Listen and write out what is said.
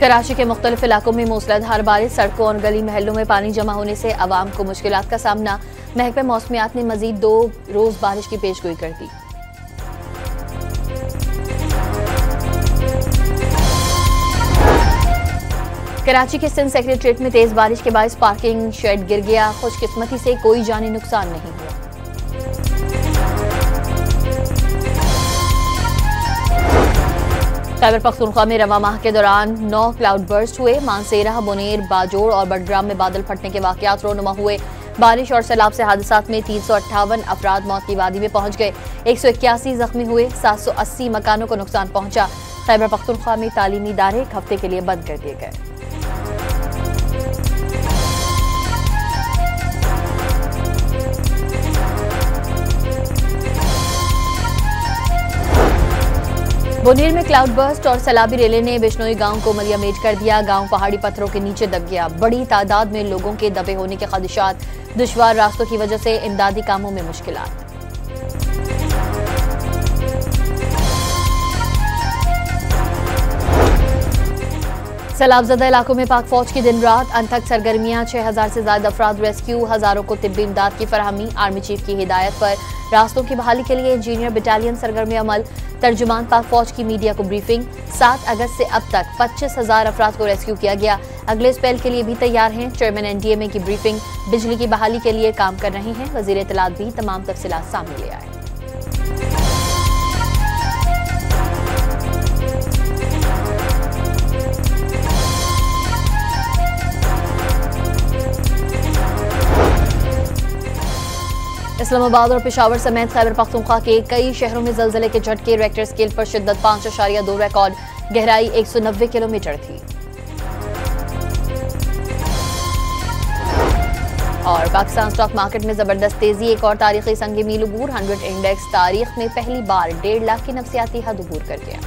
कराची के मुख्तलिफ इलाकों में मूसलाधार बारिश, सड़कों और गली महलों में पानी जमा होने से अवाम को मुश्किलात का सामना। महकमे मौसमियात ने मजीद 2 रोज बारिश की पेशगोई कर दी। कराची के सिंध सेक्रेटरीट में तेज बारिश के बायस पार्किंग शेड गिर गया। खुशकिस्मती से कोई जानी नुकसान नहीं हुआ। खैबर पख्तूनख्वा में रवा माह के दौरान 9 क्लाउड बर्स्ट हुए। मानसेरा, बुनेर, बाजोड़ और बडग्राम में बादल फटने के वाकयात रोनुमा हुए। बारिश और सैलाब से हादसात में 358 अफराद मौत की वादी में पहुंच गए। 181 जख्मी हुए। 780 मकानों को नुकसान पहुंचा। खैबर पख्तूनख्वा में तालीमी इदारे 1 हफ्ते के लिए बंद कर दिए गए। बुनेर में क्लाउड बर्स्ट और सैलाबी रेले ने बिश्नोई गांव को मलियामेट कर दिया। गांव पहाड़ी पत्थरों के नीचे दब गया। बड़ी तादाद में लोगों के दबे होने के खदशात। दुश्वार रास्तों की वजह से इमदादी कामों में मुश्किलात। सैलाबजदा इलाकों में पाक फौज की दिन रात अनथक सरगर्मियां। 6000 से ज्यादा अफराद रेस्क्यू, हजारों को तिब्बी इमदाद की फराहमी। आर्मी चीफ की हिदायत पर रास्तों की बहाली के लिए इंजीनियर बटालियन सरगर्म अमल। तर्जुमान पाक फौज की मीडिया को ब्रीफिंग। 7 अगस्त से अब तक 25,000 अफराद को रेस्क्यू किया गया। अगले स्पेल के लिए भी तैयार हैं। चेयरमैन NDMA की ब्रीफिंग। बिजली की बहाली के लिए काम कर रहे हैं। वजीर इत्तलात भी तमाम तफसीलात सामने ले आए। इस्लामाबाद और पेशावर समेत खैबर पख्तूनख्वा के कई शहरों में जलजले के झटके। रेक्टर स्केल पर शिद्दत 5.2 रिकॉर्ड। गहराई 190 किलोमीटर थी। और पाकिस्तान स्टॉक मार्केट में जबरदस्त तेजी। एक और तारीखी संग मील अबूर। 100 इंडेक्स तारीख में पहली बार 1.5 लाख की नफसियाती हद अबूर कर गया।